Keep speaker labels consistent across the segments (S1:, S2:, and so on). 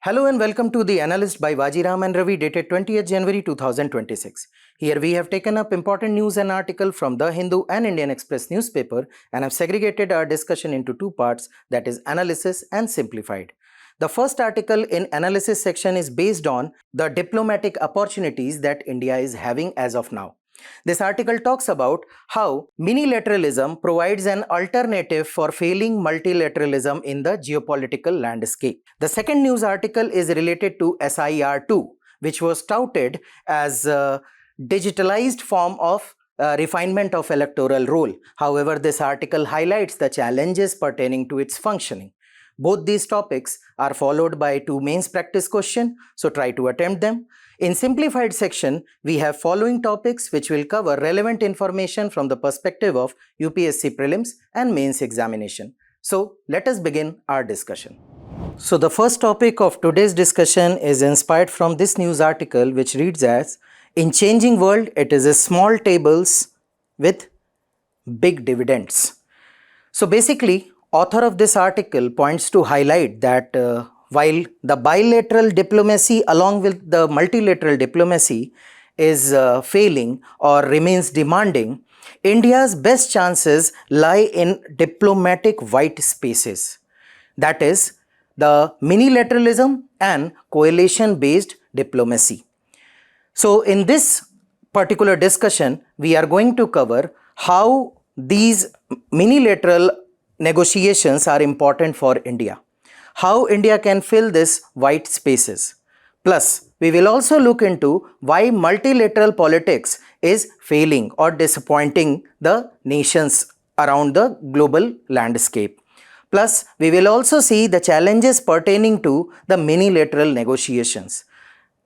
S1: Hello and welcome to the Analyst by Vajiram and Ravi dated 20th January 2026. Here we have taken up important news and article from The Hindu and Indian Express newspaper and have segregated our discussion into two parts, that is analysis and simplified. The first article in analysis section is based on the diplomatic opportunities that India is having as of now. This article talks about how minilateralism provides an alternative for failing multilateralism in the geopolitical landscape. The second news article is related to SIR2, which was touted as a digitalized form of refinement of electoral roll. However, this article highlights the challenges pertaining to its functioning. Both these topics are followed by two mains practice questions, so try to attempt them. In simplified section, we have following topics which will cover relevant information from the perspective of UPSC prelims and mains examination. So let us begin our discussion. So the first topic of today's discussion is inspired from this news article which reads as, "In changing world, it is a small tables with big dividends." So basically, author of this article points to highlight that while the bilateral diplomacy along with the multilateral diplomacy is failing or remains demanding, India's best chances lie in diplomatic white spaces. That is, the minilateralism and coalition-based diplomacy. So in this particular discussion, we are going to cover how these minilateral negotiations are important for India, how India can fill these white spaces. Plus, we will also look into why multilateral politics is failing or disappointing the nations around the global landscape. Plus, we will also see the challenges pertaining to the minilateral negotiations.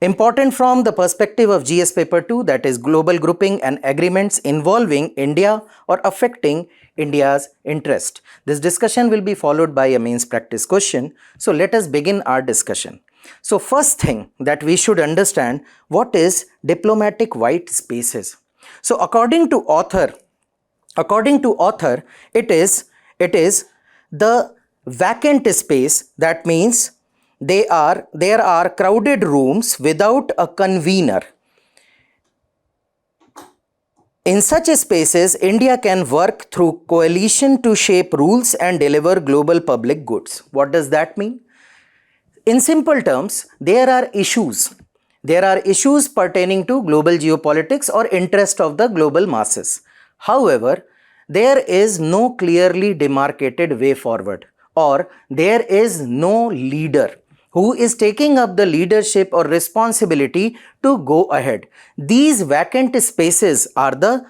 S1: Important from the perspective of GS paper 2, that is global grouping and agreements involving India or affecting India's interest. This discussion will be followed by a mains practice question. So let us begin our discussion. So first thing that we should understand, what is diplomatic white spaces? So according to author, it is the vacant space. That means there are crowded rooms without a convener. In such spaces, India can work through coalition to shape rules and deliver global public goods. What does that mean? In simple terms, there are issues. There are issues pertaining to global geopolitics or interest of the global masses. However, there is no clearly demarcated way forward, or there is no leader who is taking up the leadership or responsibility to go ahead. These vacant spaces are the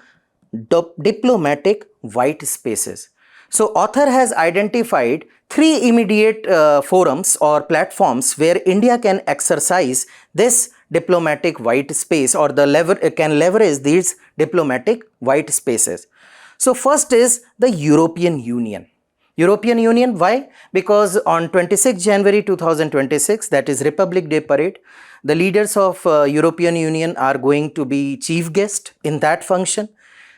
S1: diplomatic white spaces. So author has identified three immediate forums or platforms where India can exercise this diplomatic white space, or can leverage these diplomatic white spaces. So first is the European Union. European Union, why? Because on 26 January 2026, that is Republic Day parade, the leaders of European Union are going to be chief guest in that function.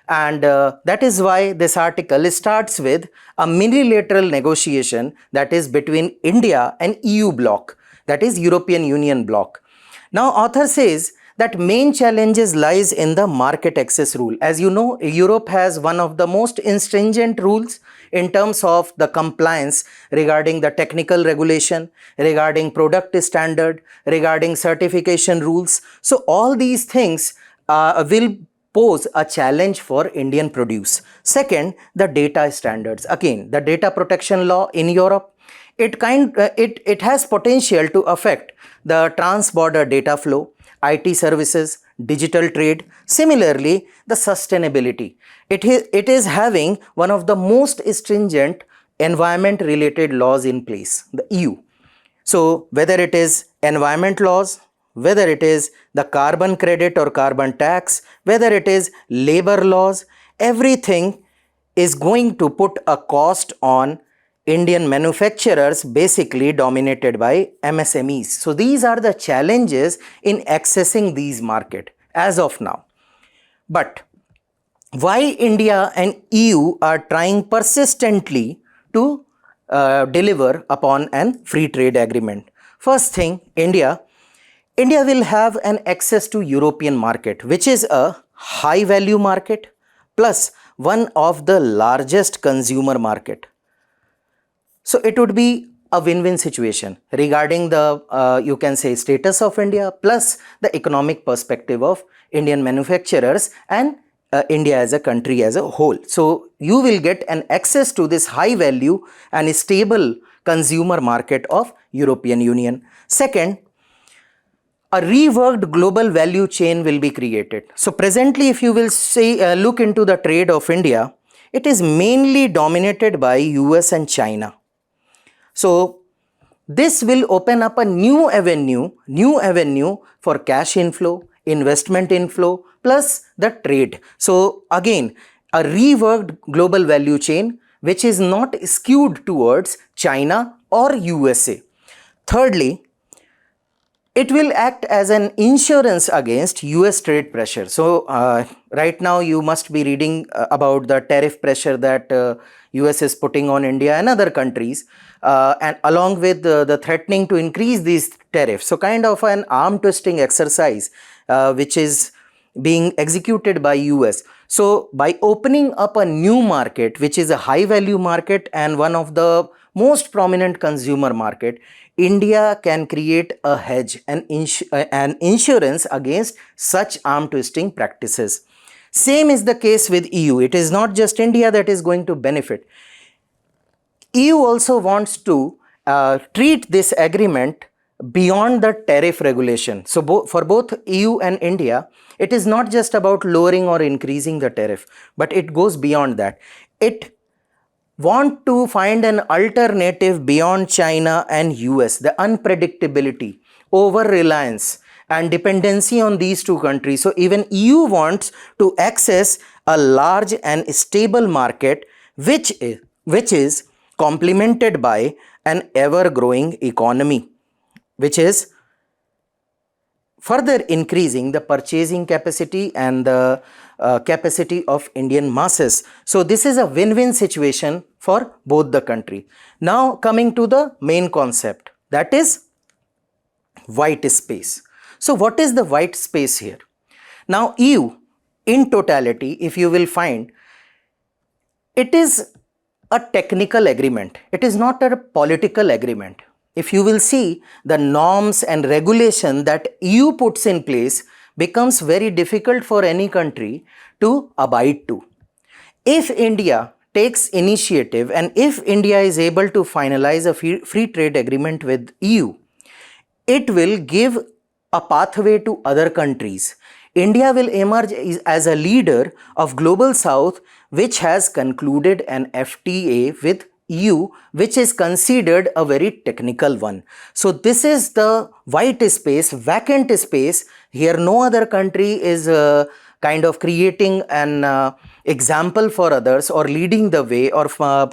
S1: And that is why this article starts with a minilateral negotiation that is between India and EU bloc, that is European Union bloc. Now author says that main challenges lies in the market access rule. As you know, Europe has one of the most stringent rules in terms of the compliance regarding the technical regulation, regarding product standard, regarding certification rules. So all these things will pose a challenge for Indian produce. Second, the data standards. Again, the data protection law in Europe, it has potential to affect the trans-border data flow, IT services, digital trade. Similarly, the sustainability. It is having one of the most stringent environment related laws in place, the EU. So whether it is environment laws, whether it is the carbon credit or carbon tax, whether it is labor laws, everything is going to put a cost on Indian manufacturers, basically dominated by MSMEs. So these are the challenges in accessing these markets as of now. But why India and EU are trying persistently to deliver upon an free trade agreement. First thing, India will have an access to European market, which is a high value market plus one of the largest consumer market. So it would be a win-win situation regarding the, you can say, status of India plus the economic perspective of Indian manufacturers and India as a country as a whole. So you will get an access to this high value and stable consumer market of European Union. Second, a reworked global value chain will be created. So presently, if you will say, look into the trade of India, it is mainly dominated by US and China. So this will open up a new avenue for cash inflow, investment inflow, plus the trade. So again, a reworked global value chain which is not skewed towards China or USA. Thirdly, it will act as an insurance against US trade pressure. So right now you must be reading about the tariff pressure that US is putting on India and other countries, and along with the threatening to increase these tariffs. So kind of an arm twisting exercise which is being executed by US. So by opening up a new market, which is a high value market and one of the most prominent consumer market, India can create a hedge, an insurance against such arm twisting practices. Same is the case with EU. It is not just India that is going to benefit. EU also wants to treat this agreement beyond the tariff regulation. So for both EU and India, it is not just about lowering or increasing the tariff, but it goes beyond that. It want to find an alternative beyond China and US. The unpredictability, over-reliance and dependency on these two countries. So even EU wants to access a large and stable market which is complemented by an ever-growing economy, which is further increasing the purchasing capacity and the capacity of Indian masses. So this is a win-win situation for both the country. Now coming to the main concept, that is white space. So what is the white space here? Now EU in totality, if you will find, it is a technical agreement. It is not a political agreement. If you will see, the norms and regulation that EU puts in place becomes very difficult for any country to abide to. If India takes initiative and if India is able to finalize a free trade agreement with EU, it will give a pathway to other countries. India will emerge as a leader of Global South, which has concluded an FTA with EU, which is considered a very technical one. So this is the white space, vacant space. Here no other country is kind of creating an example for others or leading the way or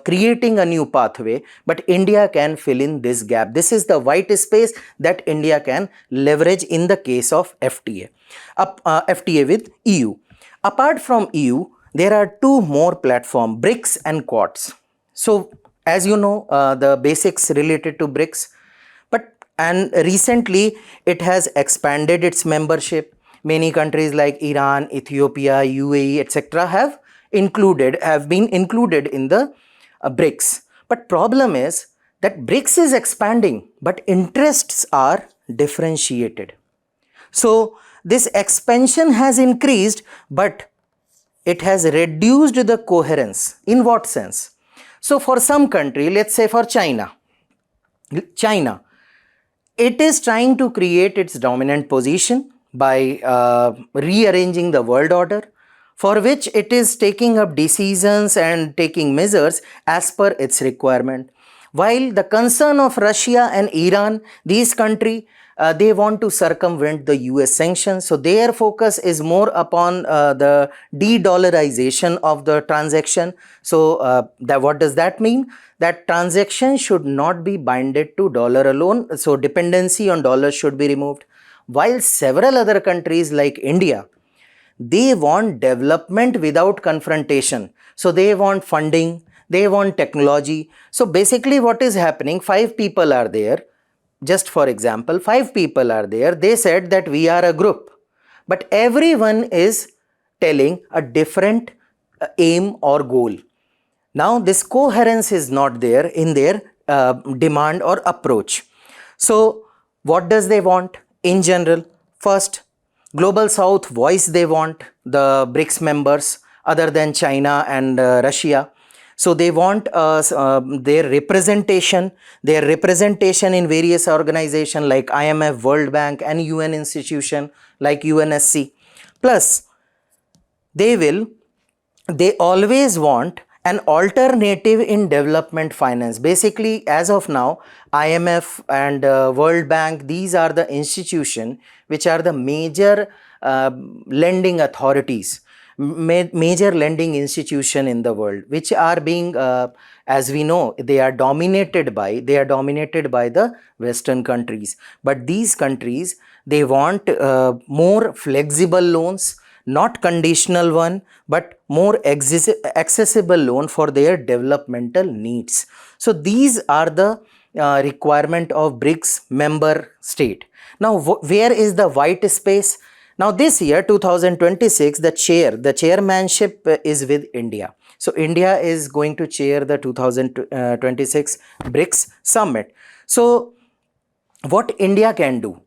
S1: creating a new pathway, but India can fill in this gap. This is the white space that India can leverage in the case of FTA. FTA with EU. Apart from EU, there are two more platforms, BRICS and Quads. So as you know, the basics related to BRICS, and recently it has expanded its membership. Many countries like Iran, Ethiopia, UAE, etc. have been included in the BRICS. But problem is that BRICS is expanding, but interests are differentiated. So this expansion has increased, but it has reduced the coherence. In what sense? So for some country, let's say for China, it is trying to create its dominant position by rearranging the world order, for which it is taking up decisions and taking measures as per its requirement. While the concern of Russia and Iran, these countries, they want to circumvent the US sanctions. So their focus is more upon the de-dollarization of the transaction. So what does that mean? That transaction should not be binded to dollar alone. So dependency on dollars should be removed. While several other countries like India, they want development without confrontation. So they want funding, they want technology. So basically what is happening, 5 people are there. Just for example, 5 people are there. They said that we are a group, but everyone is telling a different aim or goal. Now this coherence is not there in their demand or approach. So what does they want in general? First, Global South voice they want, the BRICS members other than China and Russia. So they want their representation in various organizations like IMF, World Bank and UN institution like UNSC. Plus, they always want an alternative in development finance. Basically, as of now, IMF and World Bank, these are the institutions which are the major lending authorities, major lending institution in the world, which are being, as we know, they are dominated by the Western countries. But these countries, they want more flexible loans, not conditional one, but more accessible loan for their developmental needs. So these are the requirement of BRICS member state. Now, where is the white space? Now this year 2026, the chairmanship is with India. So India is going to chair the 2026 BRICS summit. So what India can do?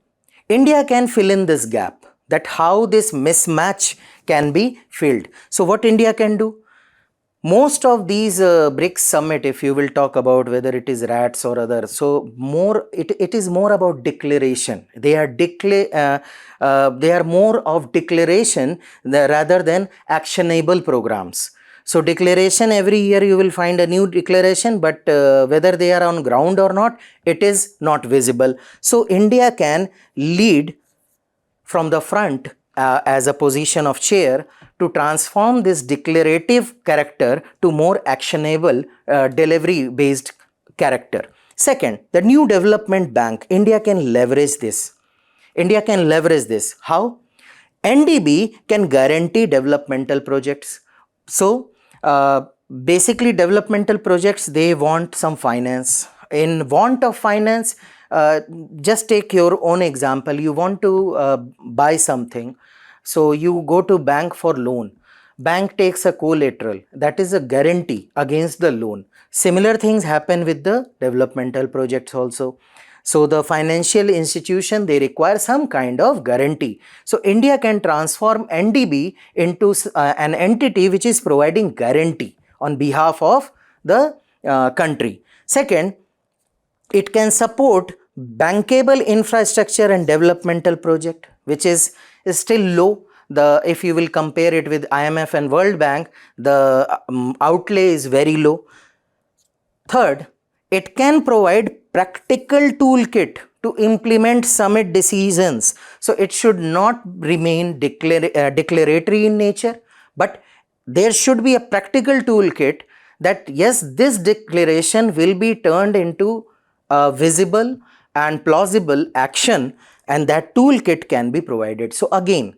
S1: India can fill in this gap, that how this mismatch can be filled. So what India can do? Most of these BRICS summit, if you will talk about whether it is RATS or other, so it is more about declaration. They are more of declaration rather than actionable programs. So declaration, every year you will find a new declaration, but whether they are on ground or not, it is not visible. So India can lead from the front as a position of chair to transform this declarative character to more actionable delivery based character. Second, the new development bank, India can leverage this. How? NDB can guarantee developmental projects. So basically developmental projects, they want some finance. In want of finance, just take your own example. You want to buy something, so you go to bank for loan. Bank takes a collateral, that is a guarantee against the loan. Similar things happen with the developmental projects also. So the financial institution, they require some kind of guarantee. So India can transform NDB into an entity which is providing guarantee on behalf of the country. Second, it can support bankable infrastructure and developmental project, which is still low. If you will compare it with IMF and World Bank, the outlay is very low. Third, it can provide practical toolkit to implement summit decisions. So it should not remain declaratory in nature, but there should be a practical toolkit that yes, this declaration will be turned into visible and plausible action, and that toolkit can be provided. So again,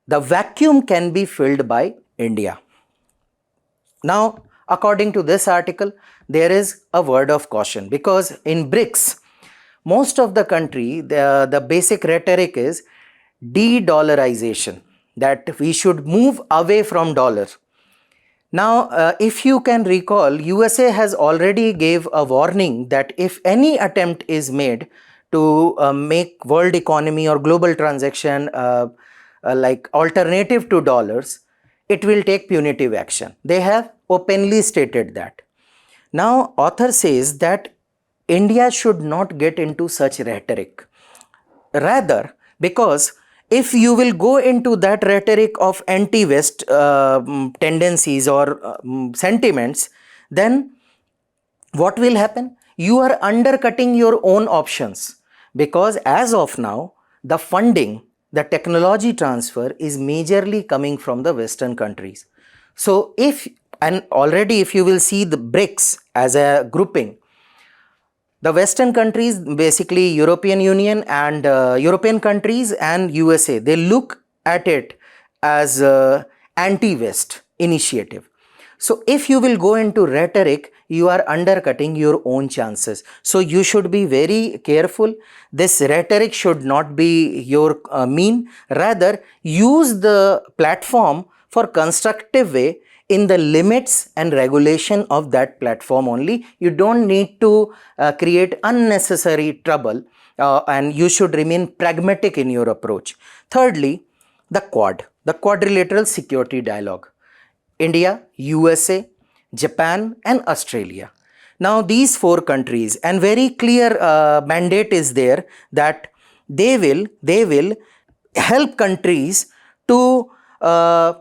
S1: the vacuum can be filled by India. Now, according to this article, there is a word of caution, because in BRICS, most of the country, the basic rhetoric is de-dollarization, that we should move away from dollar. Now, if you can recall, USA has already gave a warning that if any attempt is made to make world economy or global transaction like alternative to dollars, it will take punitive action. They have openly stated that. Now, author says that India should not get into such rhetoric. Rather, because if you will go into that rhetoric of anti-West tendencies or sentiments, then what will happen? You are undercutting your own options, because as of now, the funding, the technology transfer is majorly coming from the Western countries. So if you will see the BRICS as a grouping, the Western countries, basically European Union and European countries and USA, they look at it as a anti-West initiative. So if you will go into rhetoric, you are undercutting your own chances. So you should be very careful. This rhetoric should not be your mean. Rather, use the platform for constructive way in the limits and regulation of that platform only. You don't need to create unnecessary trouble, and you should remain pragmatic in your approach. Thirdly, the quadrilateral security dialogue. India, USA, Japan and Australia. Now these four countries, and very clear mandate is there that they will help countries to uh,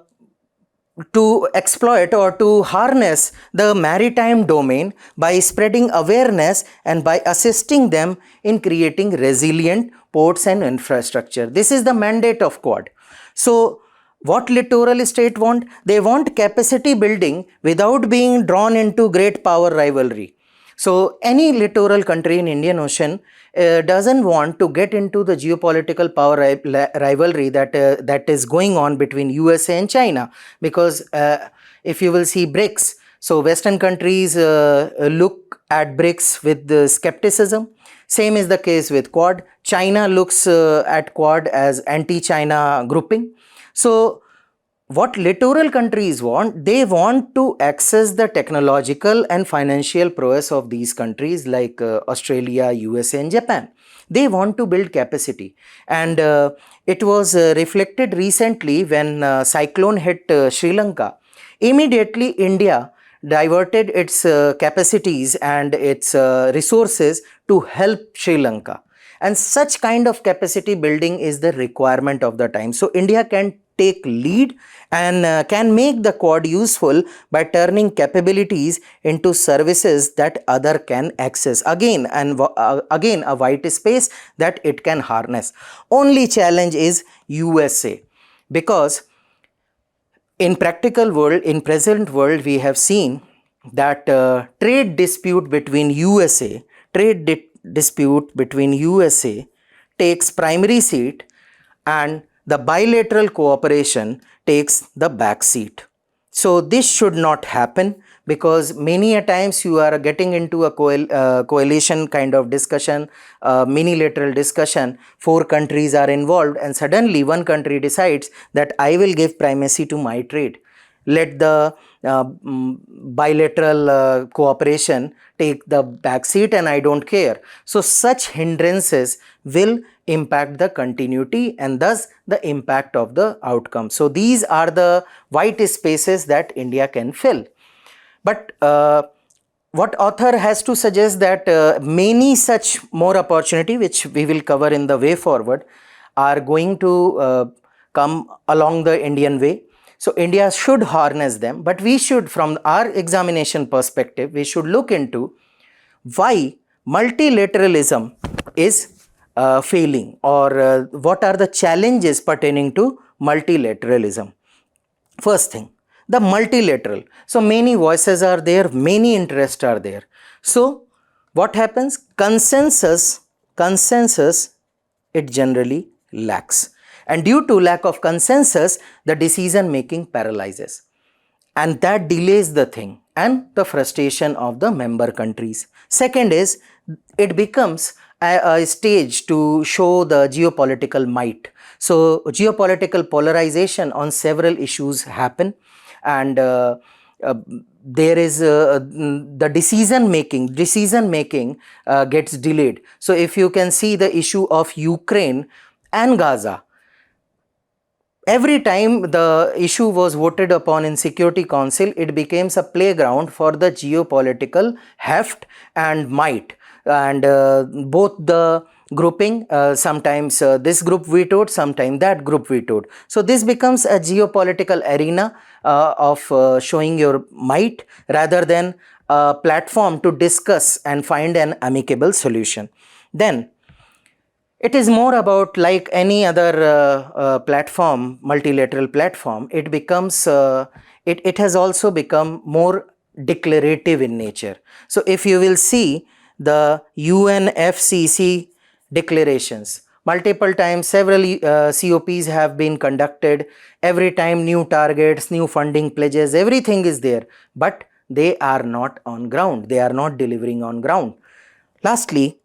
S1: exploit or to harness the maritime domain by spreading awareness and by assisting them in creating resilient ports and infrastructure. This is the mandate of Quad. So what littoral state want? They want capacity building without being drawn into great power rivalry. So any littoral country in Indian Ocean doesn't want to get into the geopolitical power rivalry that is going on between USA and China, because if you will see BRICS, so Western countries look at BRICS with skepticism. Same is the case with Quad. China looks at Quad as anti-China grouping. So what littoral countries want, they want to access the technological and financial prowess of these countries like Australia, USA and Japan. They want to build capacity, and it was reflected recently when cyclone hit Sri Lanka. Immediately India diverted its capacities and its resources to help Sri Lanka, and such kind of capacity building is the requirement of the time. So India can take lead and can make the Quad useful by turning capabilities into services that other can access. Again a white space that it can harness. Only challenge is USA, because in practical world, in present world, we have seen that trade dispute between USA takes primary seat, and the bilateral cooperation takes the back seat. So this should not happen, because many a times you are getting into a coalition kind of discussion, minilateral discussion, four countries are involved, and suddenly one country decides that I will give primacy to my trade. Let the bilateral cooperation take the back seat and I don't care. So such hindrances will impact the continuity and thus the impact of the outcome. So these are the white spaces that India can fill. But what author has to suggest that many such more opportunity, which we will cover in the way forward, are going to come along the Indian way. So India should harness them, but we should, from our examination perspective, we should look into why multilateralism is failing, or what are the challenges pertaining to multilateralism. First thing, the multilateral. So many voices are there, many interests are there. So what happens? Consensus it generally lacks. And due to lack of consensus, the decision making paralyzes. And that delays the thing and the frustration of the member countries. Second is, it becomes a stage to show the geopolitical might. So geopolitical polarization on several issues happen, and there is the decision making gets delayed. So if you can see the issue of Ukraine and Gaza, every time the issue was voted upon in Security Council, it becomes a playground for the geopolitical heft and might. And both the grouping, sometimes this group vetoed, sometimes that group vetoed. So this becomes a geopolitical arena of showing your might rather than a platform to discuss and find an amicable solution. Then it is more about, like any other platform, multilateral platform, it becomes, it has also become more declarative in nature. So if you will see the UNFCCC declarations, Multiple times, several COPs have been conducted. Every time new targets, new funding pledges, everything is there. But they are not on ground. They are not delivering on ground. Lastly,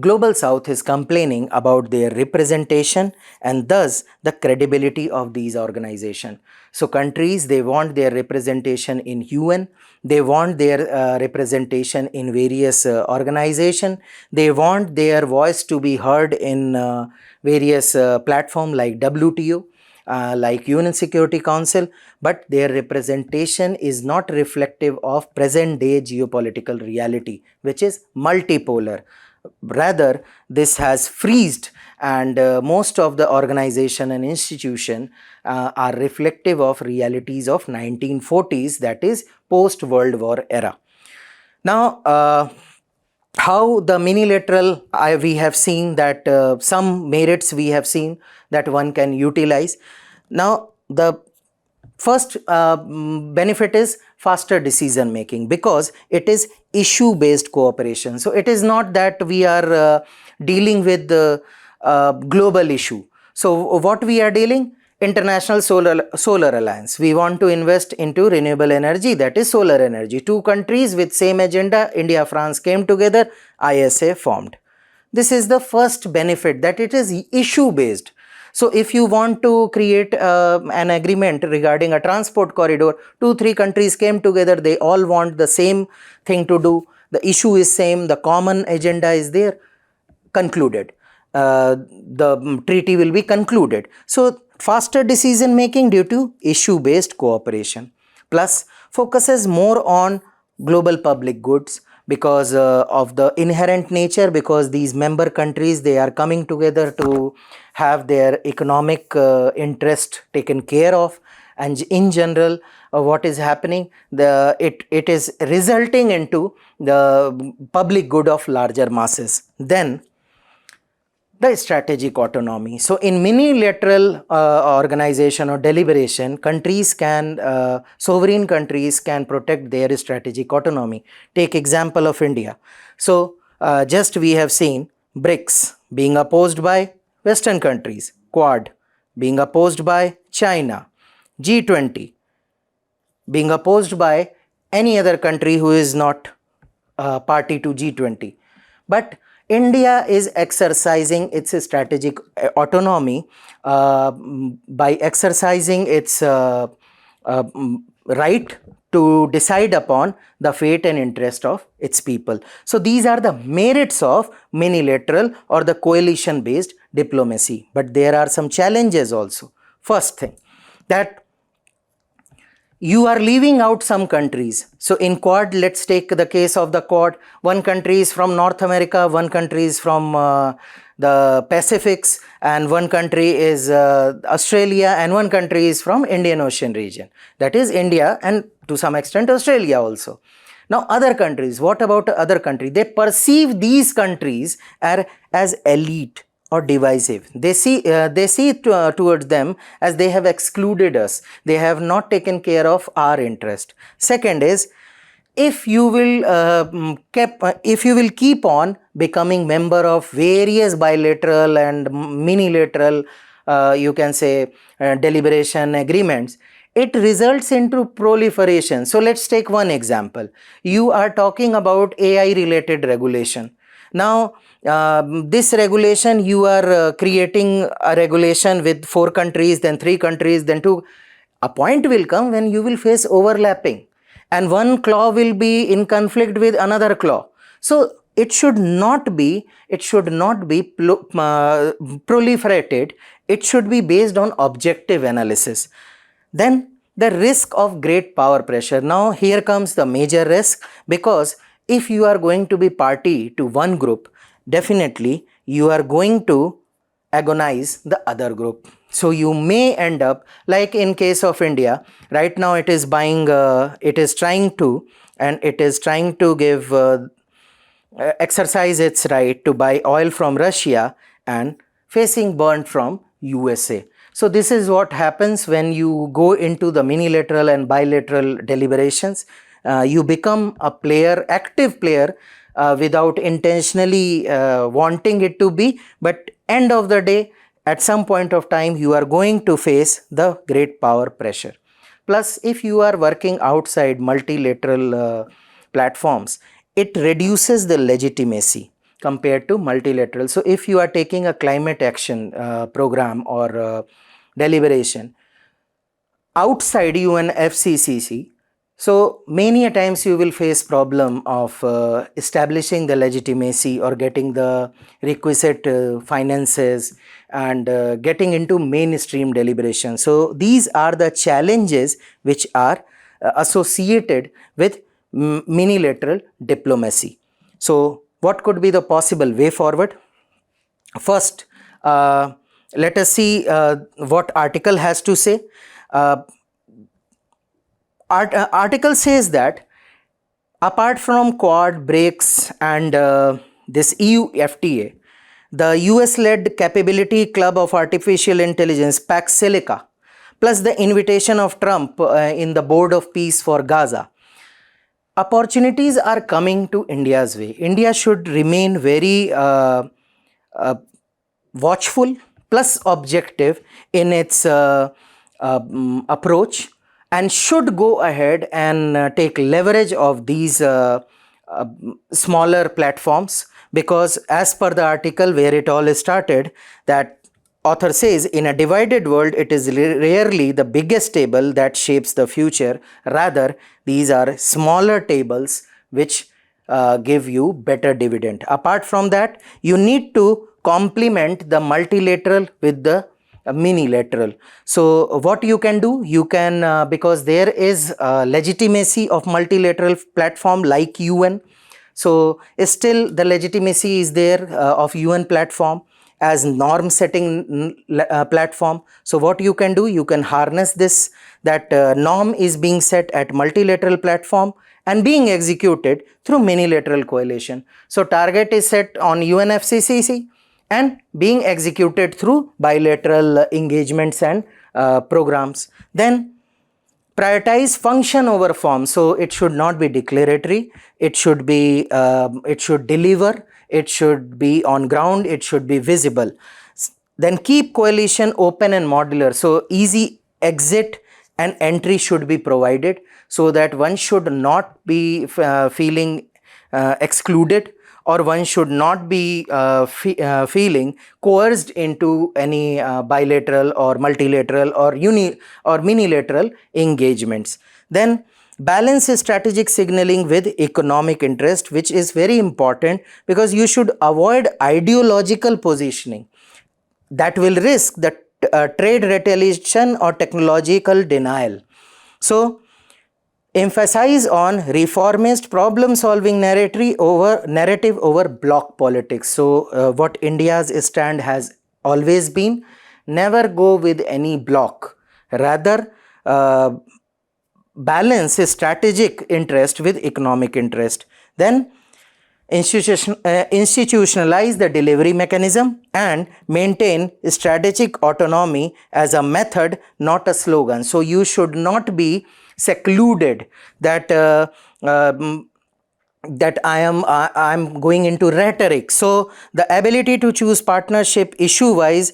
S1: Global South is complaining about their representation and thus the credibility of these organizations. So countries, they want their representation in UN, they want their representation in various organizations, they want their voice to be heard in various platforms like WTO, like UN Security Council, but their representation is not reflective of present day geopolitical reality, which is multipolar. Rather, this has freezed, and most of the organization and institution are reflective of realities of 1940s, that is post World War era. Now, how the minilateral, we have seen that some merits we have seen that one can utilize. Now, the first benefit is faster decision making because it is issue based cooperation. So it is not that we are dealing with the global issue. So what we are dealing? International Solar Alliance. We want to invest into renewable energy, that is solar energy. Two countries with same agenda, India, France, came together, ISA formed. This is the first benefit, that it is issue based. So if you want to create an agreement regarding a transport corridor, 2-3 countries came together, they all want the same thing to do, the issue is same, the common agenda is there, concluded. The treaty will be concluded. So faster decision making due to issue based cooperation, plus focuses more on global public goods because of the inherent nature, because these member countries, they are coming together to have their economic interest taken care of, and in general what is happening, it is resulting into the public good of larger masses. Then the strategic autonomy. So in minilateral organization or deliberation, countries can, sovereign countries can protect their strategic autonomy. Take example of India. So just we have seen BRICS being opposed by Western countries, Quad being opposed by China, G20 being opposed by any other country who is not party to G20. But India is exercising its strategic autonomy by exercising its right to decide upon the fate and interest of its people. So these are the merits of minilateral or the coalition based diplomacy. But there are some challenges also. First thing, that you are leaving out some countries. So in Quad, let's take the case of the Quad. One country is from North America, one country is from the Pacifics, and one country is Australia, and one country is from Indian Ocean region. That is India and to some extent Australia also. Now other countries, what about other countries? They perceive these countries as elite or divisive. They see towards them as they have excluded us. They have not taken care of our interest. Second is, if you will keep on becoming member of various bilateral and minilateral, you can say deliberation agreements, it results into proliferation. So let's take one example. You are talking about AI related regulation. Now this regulation, you are creating a regulation with 4 countries, then 3 countries, then 2. A point will come when you will face overlapping and one claw will be in conflict with another claw. So it should not be proliferated. It should be based on objective analysis. Then the risk of great power pressure. Now here comes the major risk, because if you are going to be party to one group, definitely you are going to agonize the other group. So you may end up like in case of India. Right now it is buying, it is trying to give exercise its right to buy oil from Russia and facing burn from USA. So this is what happens when you go into the minilateral and bilateral deliberations. You become a player, active player, without intentionally wanting it to be, but end of the day, at some point of time, you are going to face the great power pressure. Plus, if you are working outside multilateral platforms, it reduces the legitimacy compared to multilateral. So, if you are taking a climate action program or deliberation outside UNFCCC, so many a times you will face problem of establishing the legitimacy or getting the requisite finances and getting into mainstream deliberation. So these are the challenges which are associated with minilateral diplomacy. So what could be the possible way forward? First, let us see what article has to say. Article says that apart from Quad, BRICS and this EU FTA, the US-led Capability Club of Artificial Intelligence, Pax Silica, plus the invitation of Trump in the Board of Peace for Gaza, opportunities are coming to India's way. India should remain very watchful plus objective in its approach, and should go ahead and take leverage of these smaller platforms, because as per the article where it all started, that author says in a divided world it is rarely the biggest table that shapes the future, rather these are smaller tables which give you better dividend. Apart from that, you need to complement the multilateral with the minilateral. So what you can do, you can because there is legitimacy of multilateral platform like UN, so still the legitimacy is there of UN platform as norm setting platform. So what you can do, you can harness this, that norm is being set at multilateral platform and being executed through minilateral coalition. So target is set on UNFCCC and being executed through bilateral engagements and programs. Then prioritize function over form. So it should not be declaratory, it should be it should deliver, it should be on ground, it should be visible. Then keep coalition open and modular. So easy exit and entry should be provided, so that one should not be feeling excluded, or one should not be feeling coerced into any bilateral or multilateral or minilateral engagements. Then balance strategic signaling with economic interest, which is very important, because you should avoid ideological positioning that will risk the trade retaliation or technological denial. So emphasize on reformist problem solving narrative over bloc politics. So what India's stand has always been, never go with any bloc, rather balance strategic interest with economic interest. Then institutionalize the delivery mechanism and maintain strategic autonomy as a method, not a slogan. So you should not be secluded that that I am going into rhetoric. So the ability to choose partnership issue wise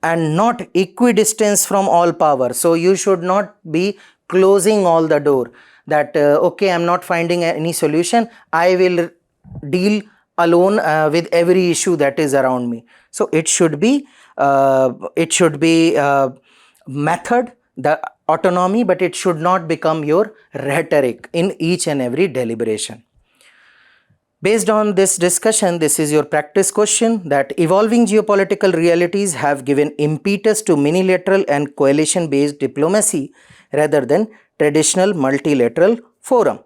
S1: and not equidistance from all power. So you should not be closing all the door that okay, I'm not finding any solution, I will deal alone with every issue that is around me. So it should be method, the autonomy, but it should not become your rhetoric in each and every deliberation. Based on this discussion, this is your practice question, that evolving geopolitical realities have given impetus to minilateral and coalition-based diplomacy rather than traditional multilateral forum.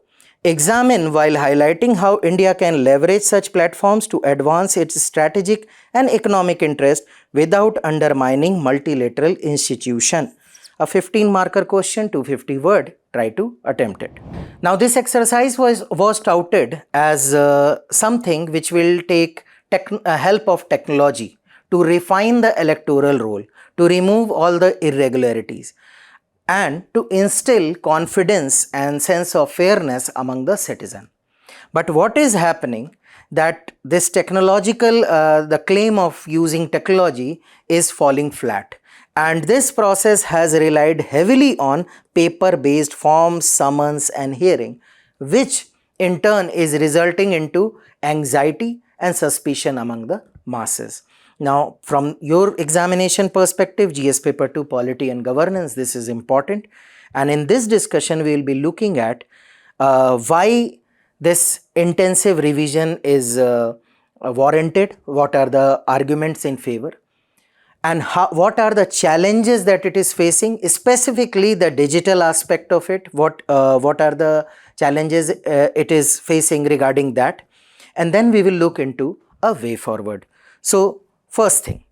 S1: Examine while highlighting how India can leverage such platforms to advance its strategic and economic interest without undermining multilateral institution. A 15-marker question, 250 word, try to attempt it. Now this exercise was touted as something which will take help of technology to refine the electoral roll, to remove all the irregularities, and to instill confidence and sense of fairness among the citizen. But what is happening, that this technological, the claim of using technology is falling flat. And this process has relied heavily on paper-based forms, summons and hearing, which in turn is resulting into anxiety and suspicion among the masses. Now, from your examination perspective, GS Paper 2 Polity and Governance, this is important. And in this discussion, we will be looking at why this intensive revision is warranted, what are the arguments in favor, and what are the challenges that it is facing, specifically the digital aspect of it, what are the challenges it is facing regarding that, and then we will look into a way forward. So, first thing,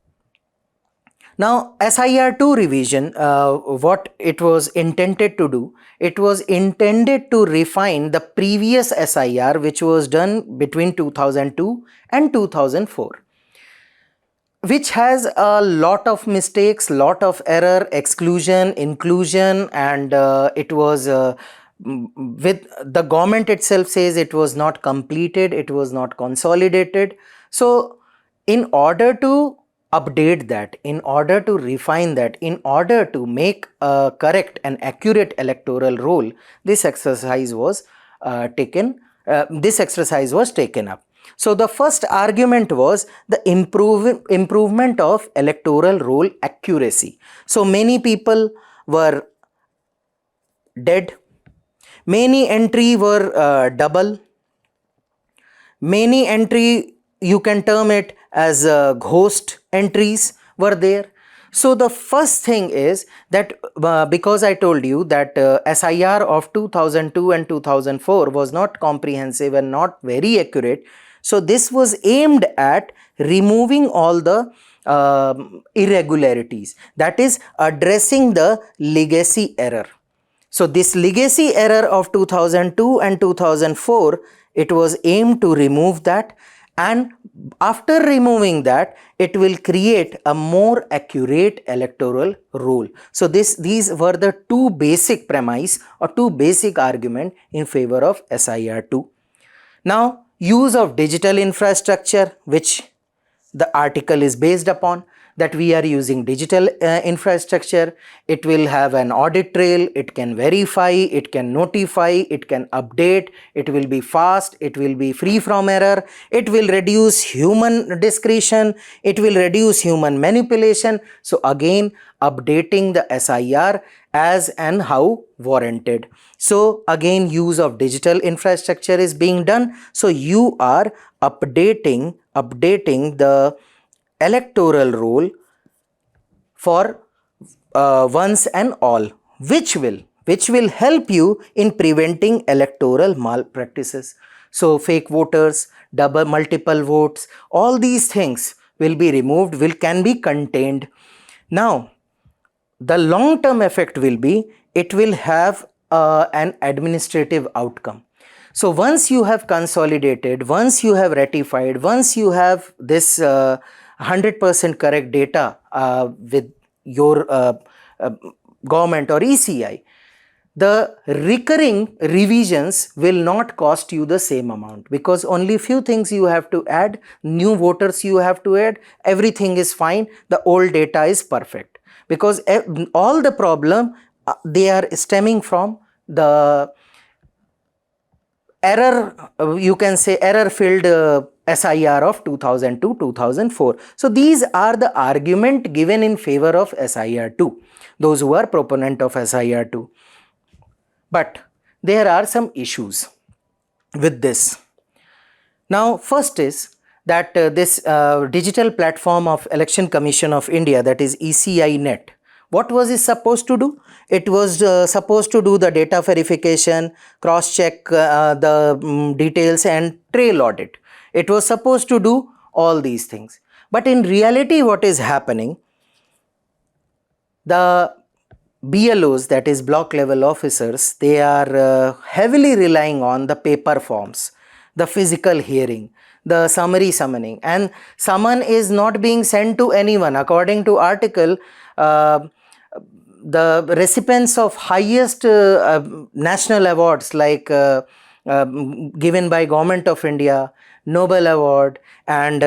S1: now SIR2 revision, what it was intended to do, it was intended to refine the previous SIR which was done between 2002 and 2004. Which has a lot of mistakes, lot of error, exclusion, inclusion, and it was with the government itself says it was not completed, it was not consolidated. So, in order to update that, in order to refine that, in order to make a correct and accurate electoral roll, this exercise was taken up. So, the first argument was the improvement of electoral roll accuracy. So, many people were dead, many entry were double, many entry, you can term it as ghost entries were there. So, the first thing is that because I told you that SIR of 2002 and 2004 was not comprehensive and not very accurate. So, this was aimed at removing all the irregularities, that is addressing the legacy error. So, this legacy error of 2002 and 2004, it was aimed to remove that, and after removing that, it will create a more accurate electoral roll. So, these were the two basic premise or two basic argument in favor of SIR2. Now, use of digital infrastructure, which the article is based upon, that we are using digital infrastructure. It will have an audit trail, it can verify, it can notify, it can update, it will be fast, it will be free from error, it will reduce human discretion, it will reduce human manipulation. So, again updating the SIR as and how warranted. So, again use of digital infrastructure is being done. So, you are updating the electoral roll for once and all, which will help you in preventing electoral malpractices. So, fake voters, multiple votes, all these things will be removed, can be contained. Now, the long term effect will be, it will have an administrative outcome. So, once you have consolidated, once you have ratified, once you have this 100% correct data with your government or ECI, the recurring revisions will not cost you the same amount, because only few things you have to add, new voters you have to add, everything is fine, the old data is perfect, because all the problem they are stemming from the error, you can say error filled SIR of 2002-2004. So, these are the argument given in favor of SIR2, those who are proponent of SIR2. But there are some issues with this. Now, first is that this digital platform of Election Commission of India, that is ECI Net, what was it supposed to do? It was supposed to do the data verification, cross-check the details and trail audit. It was supposed to do all these things. But in reality, what is happening? The BLOs, that is block level officers, they are heavily relying on the paper forms, the physical hearing, the summary summoning, and summon is not being sent to anyone. According to article, the recipients of highest national awards like given by Government of India, Nobel Award, and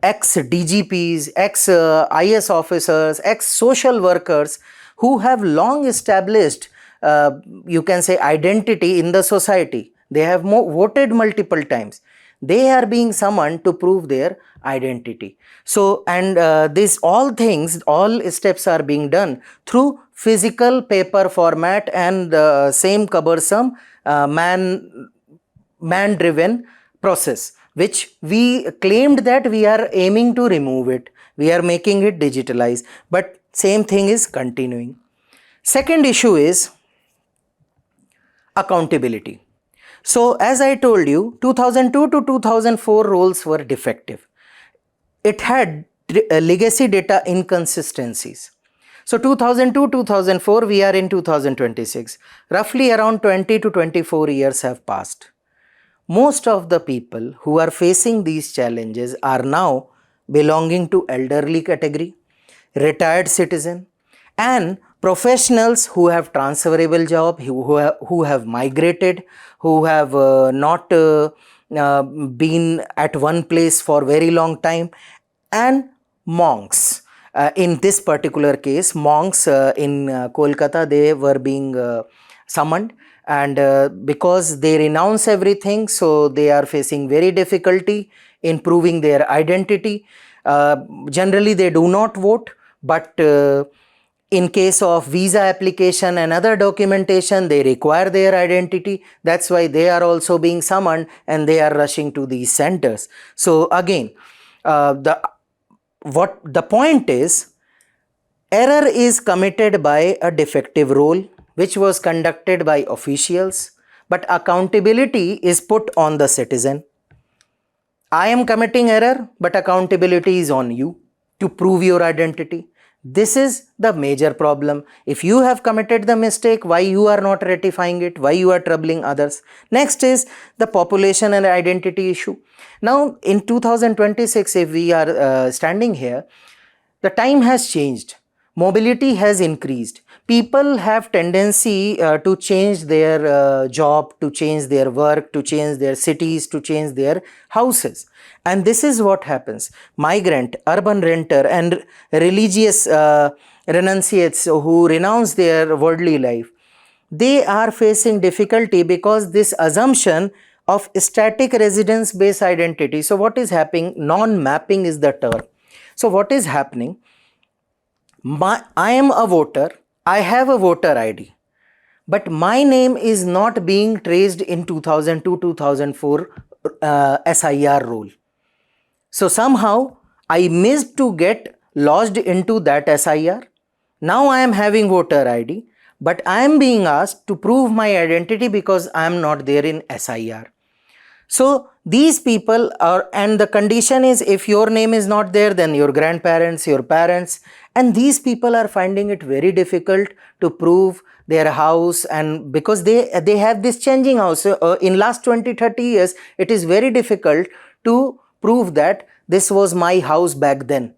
S1: ex-DGPs, ex-IS officers, ex-social workers who have long established, you can say, identity in the society. They have voted multiple times. They are being summoned to prove their identity. So, and this all things, all steps are being done through physical paper format and the same cumbersome man-driven process, which we claimed that we are aiming to remove it. We are making it digitalized, but same thing is continuing. Second issue is accountability. So as I told you, 2002 to 2004 rolls were defective. It had legacy data inconsistencies. So 2002-2004, we are in 2026. Roughly around 20 to 24 years have passed. Most of the people who are facing these challenges are now belonging to elderly category, retired citizen, and professionals who have transferable job, who have migrated, who have not been at one place for very long time, and monks. In this particular case, monks in Kolkata, they were being summoned, and because they renounce everything, so they are facing very difficulty in proving their identity. Generally, they do not vote, but in case of visa application and other documentation, they require their identity. That's why they are also being summoned and they are rushing to these centers. So again, the point is, error is committed by a defective role which was conducted by officials, but accountability is put on the citizen. I am committing error, but accountability is on you to prove your identity. This is the major problem. If you have committed the mistake, why you are not rectifying it? Why you are troubling others? Next is the population and identity issue. Now in 2026, if we are standing here, the time has changed. Mobility has increased. People have tendency to change their job, to change their work, to change their cities, to change their houses. And this is what happens. Migrant, urban renter, and religious renunciates who renounce their worldly life, they are facing difficulty because this assumption of static residence-based identity. So what is happening? Non-mapping is the term. So what is happening? I am a voter, I have a voter ID, but my name is not being traced in 2002-2004 SIR rule. So somehow I missed to get lodged into that SIR. Now I am having voter ID, but I am being asked to prove my identity because I am not there in SIR. So these people are, and the condition is if your name is not there, then your grandparents, your parents, and these people are finding it very difficult to prove their house, and because they have this changing house. In last 20-30 years, it is very difficult to prove that this was my house back then.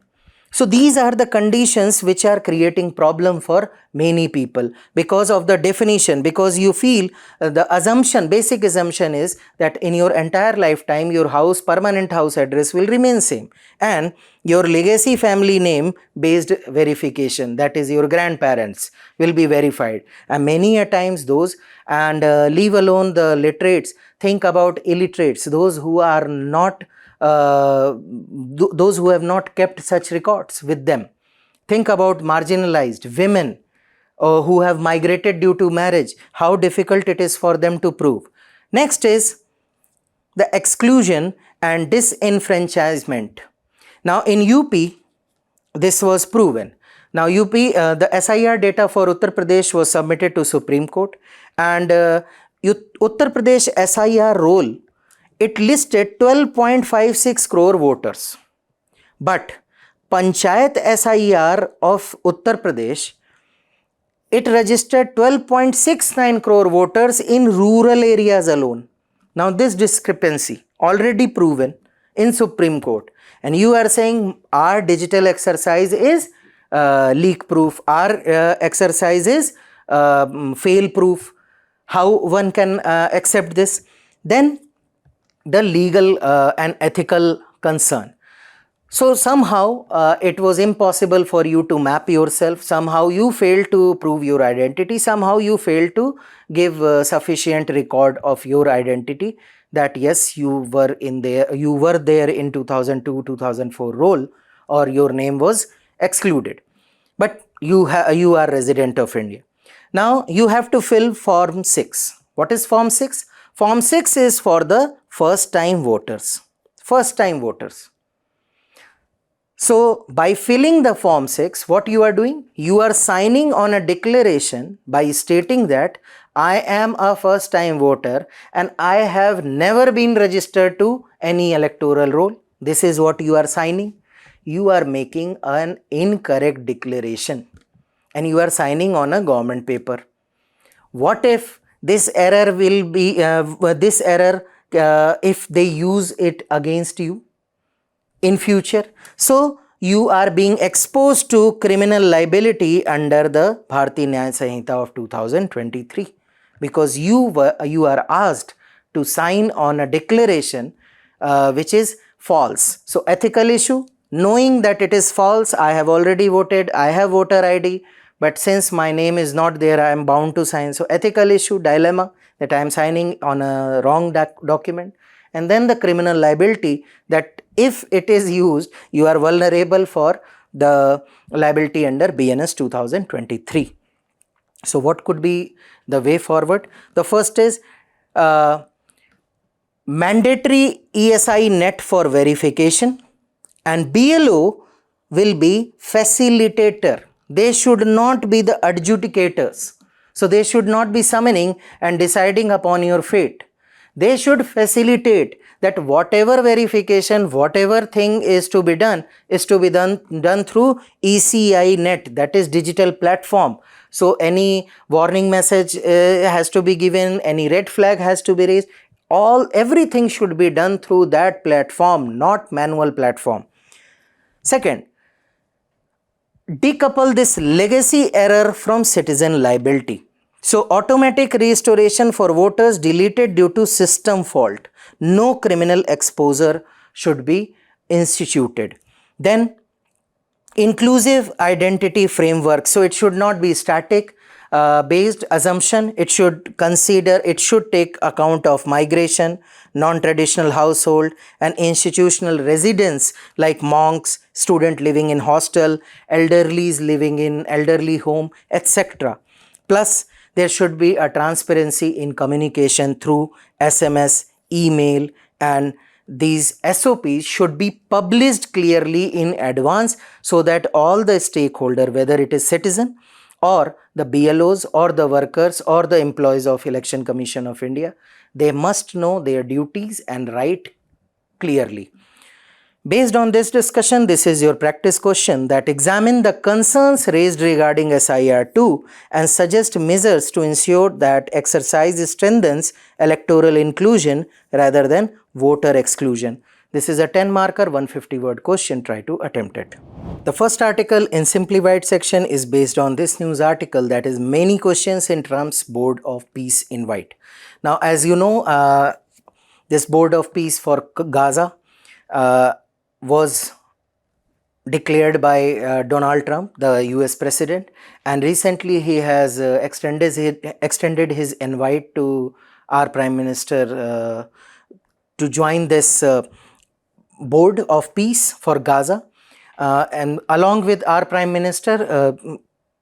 S1: So these are the conditions which are creating problem for many people because of the definition, because you feel the assumption, basic assumption is that in your entire lifetime, your house, permanent house address will remain same, and your legacy family name based verification, that is your grandparents, will be verified. And many a times those, and leave alone the literates, think about illiterates, those who are not those who have not kept such records with them. Think about marginalized women who have migrated due to marriage, how difficult it is for them to prove. Next is the exclusion and disenfranchisement. Now in UP, this was proven. Now UP, the SIR data for Uttar Pradesh was submitted to Supreme Court, and Uttar Pradesh SIR roll, it listed 12.56 crore voters, but Panchayat SIR of Uttar Pradesh, it registered 12.69 crore voters in rural areas alone. Now this discrepancy already proven in Supreme Court, and you are saying our digital exercise is leak proof, our exercise is fail proof. How one can accept this? Then the legal and ethical concern. So somehow it was impossible for you to map yourself, somehow you failed to prove your identity, somehow you failed to give sufficient record of your identity that yes, you were there in 2002-2004 role, or your name was excluded, but you are resident of India. Now you have to fill form 6. What is form 6? Form 6 is for the first time voters. First time voters. So by filling the form 6, what you are doing? You are signing on a declaration by stating that I am a first time voter and I have never been registered to any electoral roll. This is what you are signing. You are making an incorrect declaration and you are signing on a government paper. What if this error will be, if they use it against you in future? So you are being exposed to criminal liability under the Bharatiya Nyaya Sanhita of 2023 because you are asked to sign on a declaration which is false. So ethical issue, knowing that it is false, I have already voted, I have voter ID, but since my name is not there, I am bound to sign. So ethical issue, dilemma, that I am signing on a wrong document. And then the criminal liability, that if it is used, you are vulnerable for the liability under BNS 2023. So what could be the way forward? The first is mandatory ESI net for verification, and BLO will be facilitator. They should not be the adjudicators. So they should not be summoning and deciding upon your fate. They should facilitate that whatever verification, whatever thing is to be done through ECI net, that is digital platform. So any warning message has to be given, any red flag has to be raised. Everything should be done through that platform, not manual platform. Second, decouple this legacy error from citizen liability. So automatic restoration for voters deleted due to system fault. No criminal exposure should be instituted. Then inclusive identity framework. So it should not be static based assumption. It should take account of migration, non-traditional household and institutional residents like monks, student living in hostel, elderlies living in elderly home, etc. Plus there should be a transparency in communication through SMS, email, and these SOPs should be published clearly in advance so that all the stakeholders, whether it is citizen or the BLOs or the workers or the employees of Election Commission of India, they must know their duties and right clearly. Based on this discussion, this is your practice question, that examine the concerns raised regarding SIR2 and suggest measures to ensure that exercise strengthens electoral inclusion rather than voter exclusion. This is a 10 marker 150 word question. Try to attempt it. The first article in simplified section is based on this news article, that is many questions in Trump's Board of Peace invite. Now as you know, this Board of Peace for Gaza was declared by Donald Trump, the US president, and recently he has extended his invite to our Prime Minister to join this Board of Peace for Gaza. And along with our Prime Minister,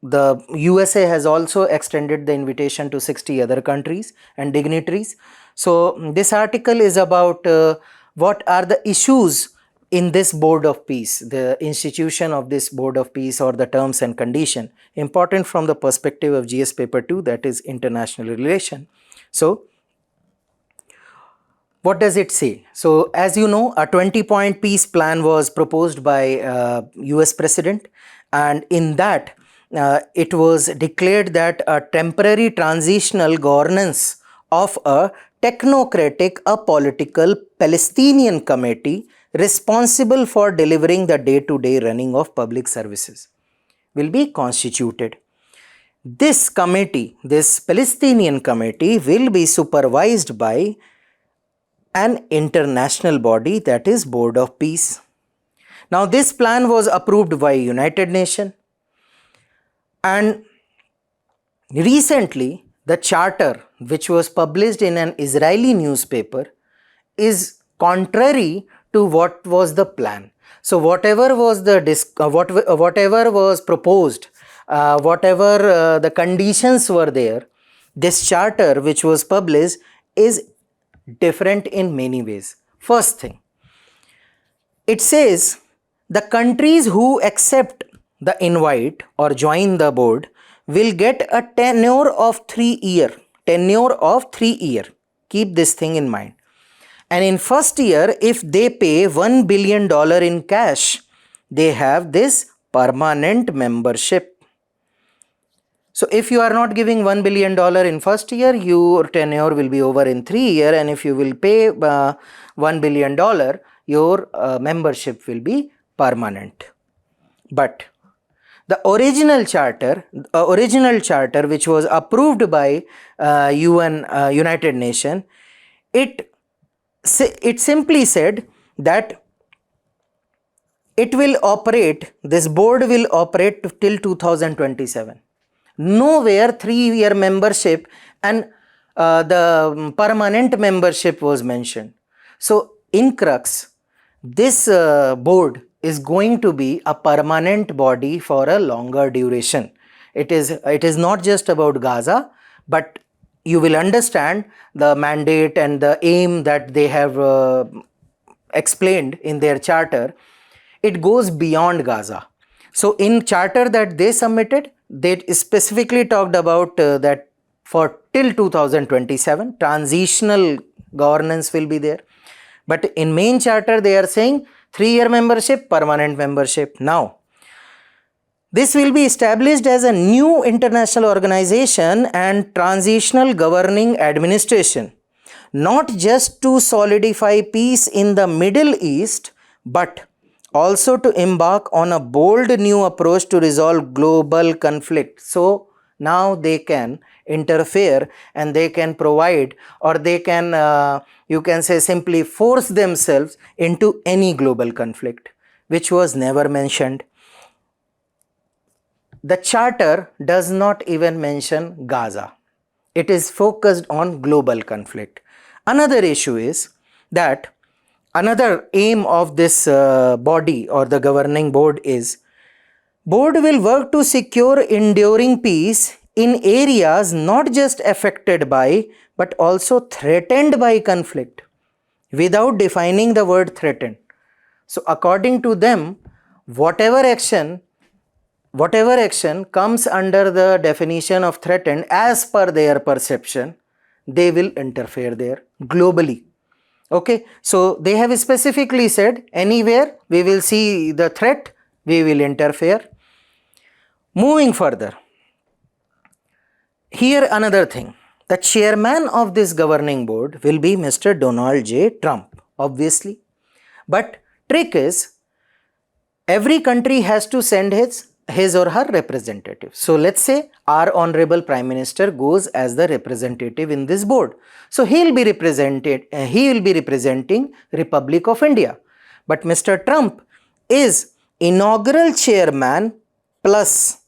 S1: the USA has also extended the invitation to 60 other countries and dignitaries. So this article is about what are the issues in this Board of Peace, the institution of this Board of Peace, or the terms and condition, important from the perspective of GS paper 2, that is international relation. So what does it say? So as you know, a 20-point peace plan was proposed by US president, and in that it was declared that a temporary transitional governance of a technocratic, apolitical Palestinian committee responsible for delivering the day-to-day running of public services will be constituted. This committee, this Palestinian committee, will be supervised by an international body, that is Board of Peace. Now this plan was approved by United Nations, and recently the charter which was published in an Israeli newspaper is contrary to what was the plan. So whatever was the whatever was proposed, whatever the conditions were there, this charter which was published is different in many ways. First thing, it says the countries who accept the invite or join the board will get a tenure of 3 years. Tenure of 3 years. Keep this thing in mind. And in first year, if they pay $1 billion in cash, they have this permanent membership. So if you are not giving $1 billion in first year, your tenure will be over in 3 years, and if you will pay $1 billion, your membership will be permanent. But the original charter which was approved by United Nations, it simply said that it will operate, this board will operate till 2027. Nowhere 3-year membership and the permanent membership was mentioned. So in crux, this board is going to be a permanent body for a longer duration. It is not just about Gaza, but you will understand the mandate and the aim that they have explained in their charter. It goes beyond Gaza. So in charter that they submitted, they specifically talked about that for till 2027 transitional governance will be there. But in main charter they are saying 3-year membership, permanent membership. Now, this will be established as a new international organization and transitional governing administration, not just to solidify peace in the Middle East, but also to embark on a bold new approach to resolve global conflict. So now they can interfere and they can provide, or they can you can say simply force themselves into any global conflict, which was never mentioned. The charter does not even mention Gaza. It is focused on global conflict. Another issue is that another aim of this body or the governing board is, board will work to secure enduring peace in areas not just affected by but also threatened by conflict, without defining the word threatened. So according to them, whatever action comes under the definition of threatened as per their perception, they will interfere there globally. Okay, so they have specifically said anywhere we will see the threat, we will interfere. Moving further, here another thing, the chairman of this governing board will be Mr. Donald J. Trump, obviously. But trick is, every country has to send his or her representative. So let's say our honorable Prime Minister goes as the representative in this board. So he will be representing Republic of India. But Mr. Trump is inaugural chairman plus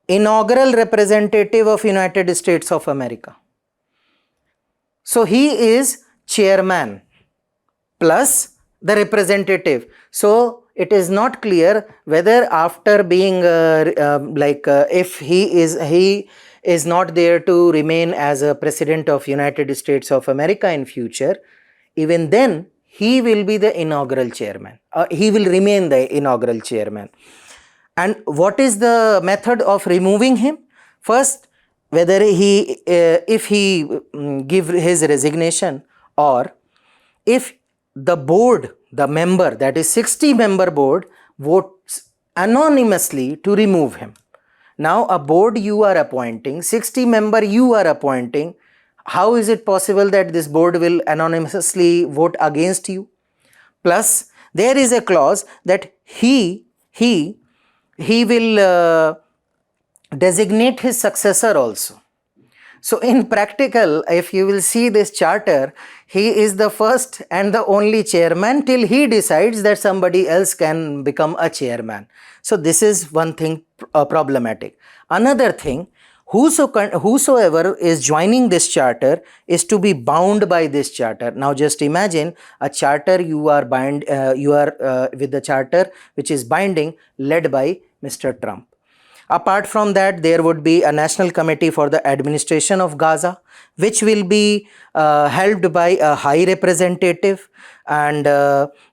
S1: inaugural representative of United States of America. So he is chairman plus the representative. So it is not clear whether after being if he is not there to remain as a president of United States of America in future, even then he will be the inaugural chairman. He will remain the inaugural chairman. And what is the method of removing him? First, whether if he give his resignation, or if the board, the member, that is 60-member board, votes anonymously to remove him. Now a board you are appointing, 60-member you are appointing, how is it possible that this board will anonymously vote against you? Plus there is a clause that he will designate his successor also. So in practical, if you will see this charter, he is the first and the only chairman till he decides that somebody else can become a chairman. So this is one thing problematic. Another thing, whosoever is joining this charter is to be bound by this charter. Now just imagine a charter, you are with the charter which is binding, led by Mr. Trump. Apart from that, there would be a National Committee for the Administration of Gaza, which will be held by a High Representative, and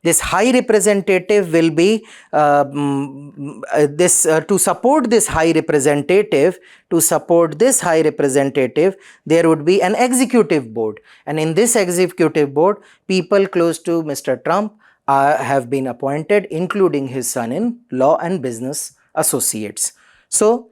S1: this High Representative will be to support this High Representative. There would be an Executive Board, and in this Executive Board, people close to Mr. Trump have been appointed, including his son-in-law and business associates. So,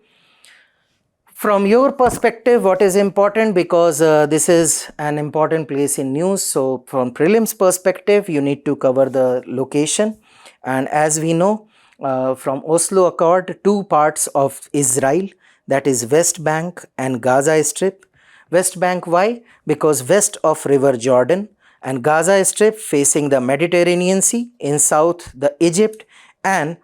S1: from your perspective, what is important, because this is an important place in news. So, from prelims perspective, you need to cover the location. And as we know, from Oslo Accord, two parts of Israel, that is West Bank and Gaza Strip. West Bank, why? Because west of River Jordan, and Gaza Strip facing the Mediterranean Sea, in south the Egypt, and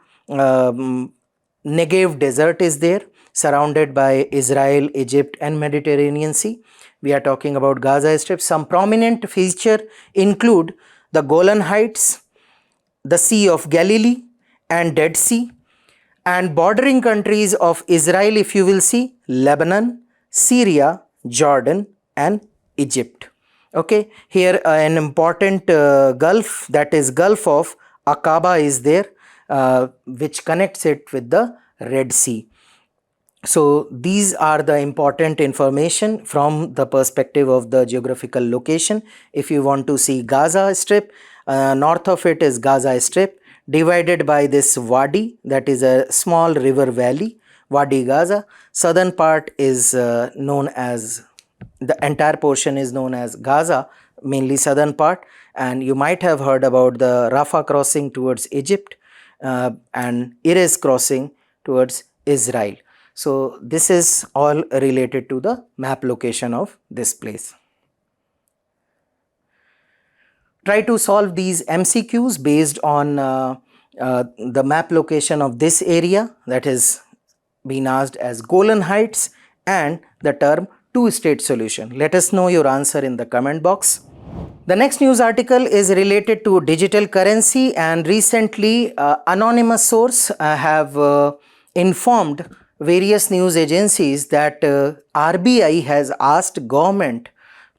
S1: Negev desert is there, surrounded by Israel, Egypt and Mediterranean Sea. We are talking about Gaza Strip. Some prominent features include the Golan Heights, the Sea of Galilee and Dead Sea, and bordering countries of Israel, if you will see, Lebanon, Syria, Jordan and Egypt. Okay, here an important Gulf, that is Gulf of Aqaba is there, which connects it with the Red Sea. So these are the important information from the perspective of the geographical location. If you want to see Gaza Strip, north of it is Gaza Strip, divided by this Wadi, that is a small river valley, Wadi Gaza. Southern part is known as, the entire portion is known as Gaza, mainly southern part, and you might have heard about the Rafah crossing towards Egypt and Erez crossing towards Israel. So this is all related to the map location of this place. Try to solve these MCQs based on the map location of this area, that is being asked as Golan Heights, and the term two-state solution. Let us know your answer in the comment box. The next news article is related to digital currency, and recently anonymous source have informed various news agencies that RBI has asked government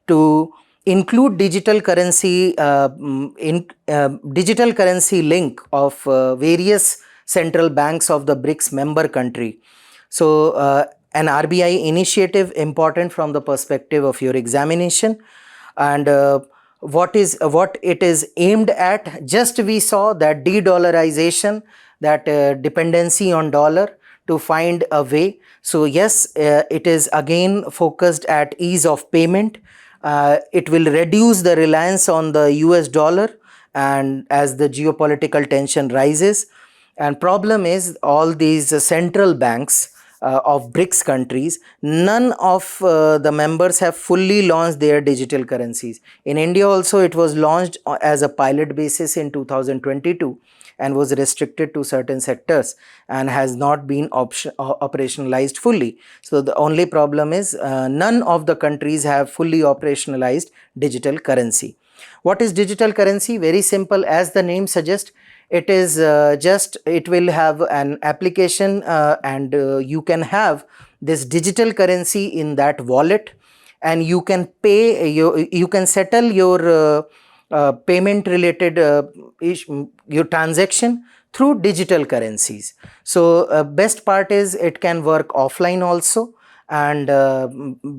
S1: to include digital currency link of various central banks of the BRICS member country. So an RBI initiative important from the perspective of your examination, and what it is aimed at. Just we saw that de-dollarization, that dependency on dollar, to find a way. So yes, it is again focused at ease of payment. It will reduce the reliance on the US dollar, and as the geopolitical tension rises. And problem is, all these central banks of BRICS countries, none of the members have fully launched their digital currencies. In India also, it was launched as a pilot basis in 2022 and was restricted to certain sectors and has not been operationalized fully. So the only problem is none of the countries have fully operationalized digital currency. What is digital currency? Very simple, as the name suggests. It is it will have an application and you can have this digital currency in that wallet, and you can pay, you can settle your payment related your transaction through digital currencies. So best part is it can work offline also, and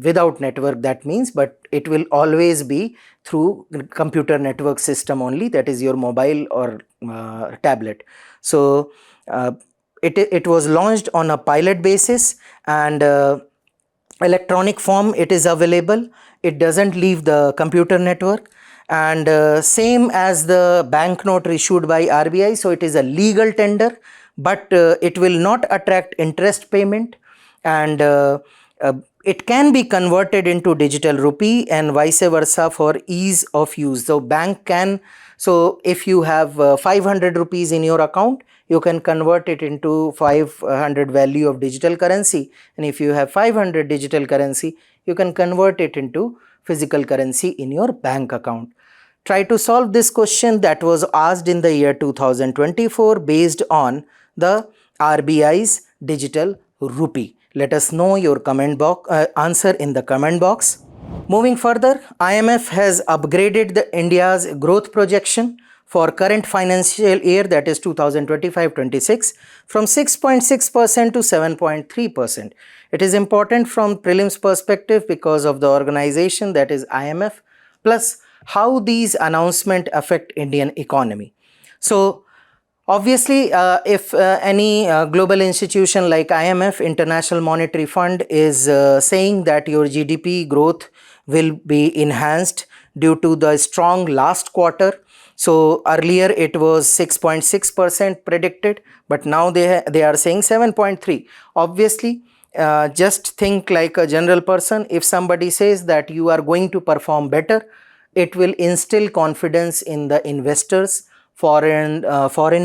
S1: without network, that means, but it will always be through computer network system only, that is your mobile or tablet. So it was launched on a pilot basis, and electronic form it is available. It doesn't leave the computer network, and same as the banknote issued by RBI. So it is a legal tender, but it will not attract interest payment, and it can be converted into digital rupee and vice versa for ease of use. So bank can, so if you have 500 rupees in your account, you can convert it into 500 value of digital currency, and if you have 500 digital currency, you can convert it into physical currency in your bank account. Try to solve this question that was asked in the year 2024 based on the RBI's digital rupee. Let us know your answer in the comment box. Moving further, IMF has upgraded the India's growth projection for current financial year, that is 2025-26, from 6.6% to 7.3%. It is important from prelims perspective because of the organization, that is IMF, plus how these announcements affect Indian economy. So obviously, if any global institution like IMF, International Monetary Fund, is saying that your GDP growth will be enhanced due to the strong last quarter. So earlier it was 6.6% predicted, but now they are saying 7.3. Obviously, just think like a general person. If somebody says that you are going to perform better, it will instill confidence in the investors, foreign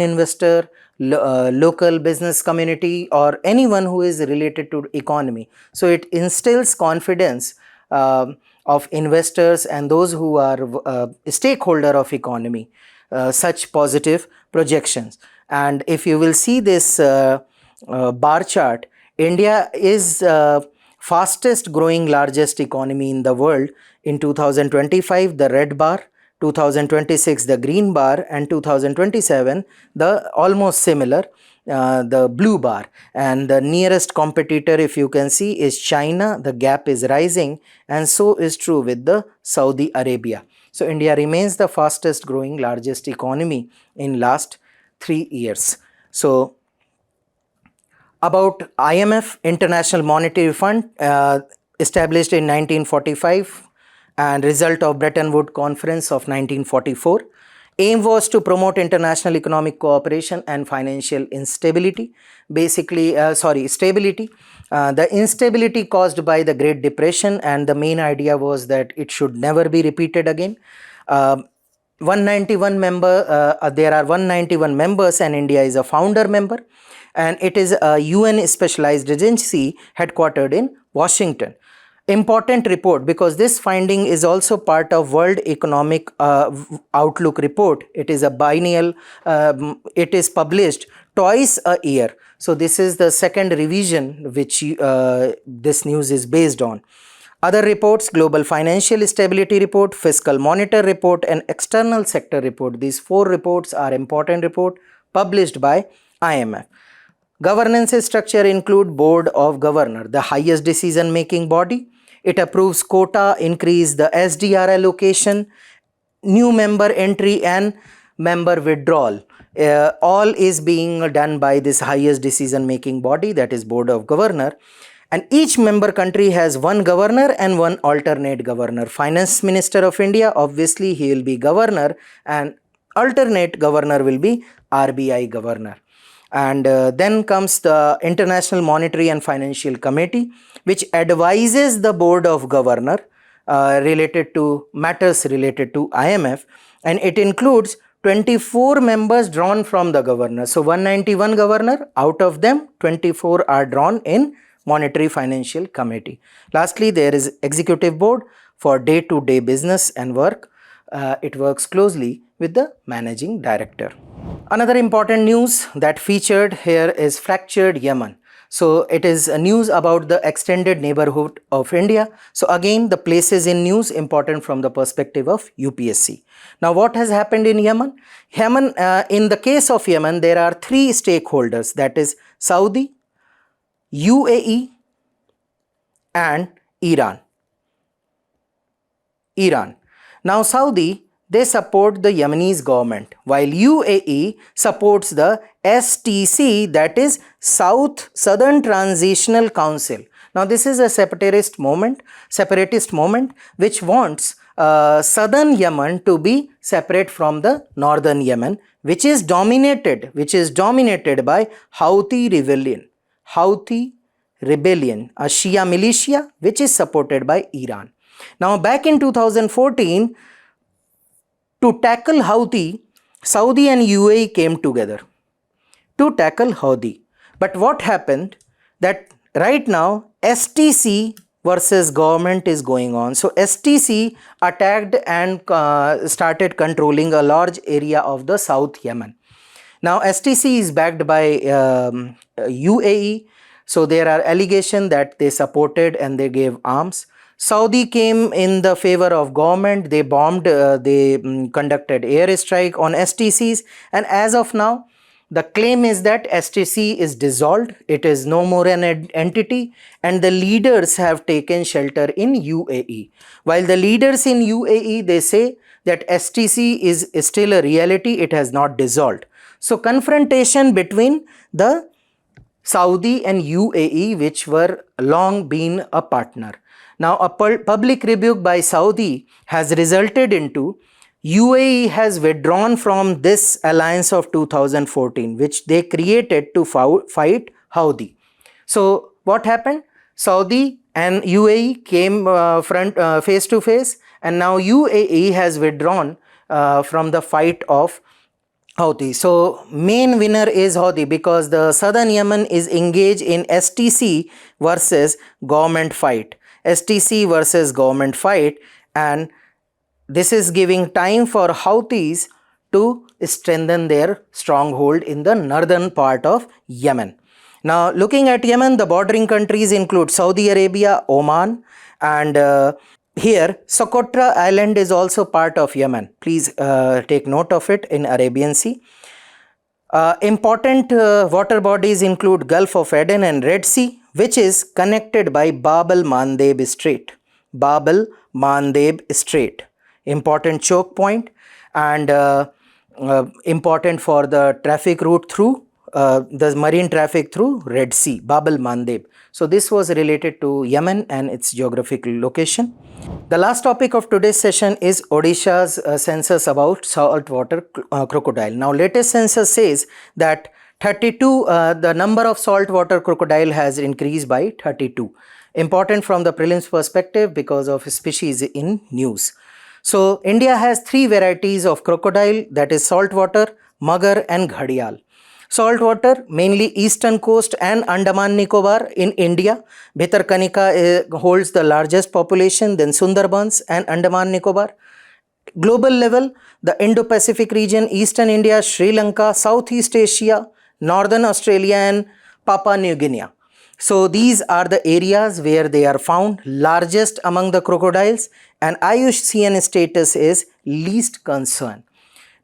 S1: investor, local business community, or anyone who is related to economy. So it instills confidence of investors and those who are stakeholder of economy, such positive projections. And if you will see this bar chart, India is fastest growing largest economy in the world. In 2025, the red bar, 2026 the green bar, and 2027 the almost similar, the blue bar. And the nearest competitor, if you can see, is China. The gap is rising, and so is true with the Saudi Arabia. So India remains the fastest growing largest economy in last 3 years. So about IMF, International Monetary Fund, established in 1945 and result of Bretton Woods Conference of 1944. Aim was to promote international economic cooperation and financial instability. Stability. The instability caused by the Great Depression, and the main idea was that it should never be repeated again. 191 there are 191 members, and India is a founder member, and it is a UN specialized agency headquartered in Washington. Important report, because this finding is also part of World Economic Outlook report. It is a biennial, it is published twice a year. So this is the second revision which this news is based on. Other reports: Global Financial Stability Report, Fiscal Monitor Report, and External Sector Report. These 4 reports are important reports published by IMF. Governance structure include Board of Governor, the highest decision making body. It approves quota, increase the SDR allocation, new member entry, and member withdrawal. All is being done by this highest decision making body, that is Board of Governor. And each member country has one governor and one alternate governor. Finance Minister of India, obviously he will be governor, and alternate governor will be RBI governor. And then comes the International Monetary and Financial Committee, which advises the Board of Governor related to matters related to IMF, and it includes 24 members drawn from the governor. So 191 governor, out of them 24 are drawn in Monetary Financial Committee. Lastly, there is Executive Board for day-to-day business and work. It works closely with the Managing Director. Another important news that featured here is fractured Yemen. So it is a news about the extended neighborhood of India. So again, the places in news important from the perspective of UPSC. Now what has happened in Yemen? In the case of Yemen, there are 3 stakeholders, that is Saudi, UAE, and Iran. Now Saudi, they support the Yemenis government, while UAE supports the STC, that is Southern Transitional Council. Now this is a separatist movement which wants southern Yemen to be separate from the northern Yemen, which is dominated by Houthi rebellion, a Shia militia which is supported by Iran. Now back in 2014, to tackle Houthi, Saudi and UAE came together to tackle Houthi. But what happened that right now STC versus government is going on. So STC attacked and started controlling a large area of the South Yemen. Now STC is backed by UAE. So there are allegations that they supported and they gave arms. Saudi came in the favor of government. They bombed, conducted airstrike on STCs, and as of now, the claim is that STC is dissolved. It is no more an entity, and the leaders have taken shelter in UAE. While the leaders in UAE, they say that STC is still a reality. It has not dissolved. So confrontation between the Saudi and UAE, which were long been a partner. Now, a public rebuke by Saudi has resulted into UAE has withdrawn from this alliance of 2014, which they created to fight Houthi. So, what happened? Saudi and UAE came face to face, and now UAE has withdrawn from the fight of Houthi. So, main winner is Houthi because the southern Yemen is engaged in STC versus government fight. STC versus government fight, and this is giving time for Houthis to strengthen their stronghold in the northern part of Yemen. Now, looking at Yemen, the bordering countries include Saudi Arabia, Oman, and here Socotra Island is also part of Yemen. Please take note of it in Arabian Sea. Important water bodies include Gulf of Aden and Red Sea, which is connected by Bab al-Mandeb Strait. Bab al-Mandeb Strait. Important choke point and important for the traffic route through the marine traffic through Red Sea, Bab al-Mandeb. So this was related to Yemen and its geographical location. The last topic of today's session is Odisha's census about saltwater crocodile. Now latest census says that 32, the number of saltwater crocodile has increased by 32. Important from the prelims perspective because of species in news. So India has 3 varieties of crocodile, that is saltwater, magar and ghadial. Saltwater, mainly eastern coast and Andaman Nicobar in India. Bhitarkanika holds the largest population, then Sundarbans and Andaman Nicobar. Global level, the Indo-Pacific region, Eastern India, Sri Lanka, Southeast Asia, Northern Australia and Papua New Guinea. So these are the areas where they are found, largest among the crocodiles, and IUCN status is least concern.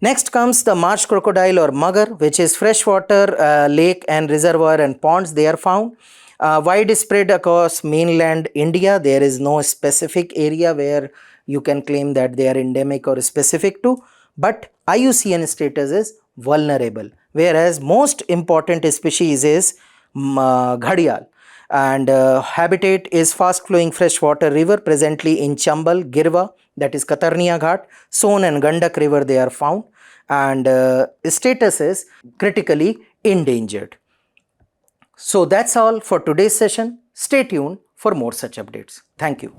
S1: Next comes the marsh crocodile or magar, which is freshwater lake and reservoir and ponds. They are found widespread across mainland India. There is no specific area where you can claim that they are endemic or specific to, but IUCN status is vulnerable, whereas most important species is ghadial, and habitat is fast flowing freshwater river presently in Chambal, Girva, that is Katarnia Ghat, Son and Gandak river they are found, and status is critically endangered. So that's all for today's session. Stay tuned for more such updates. Thank you.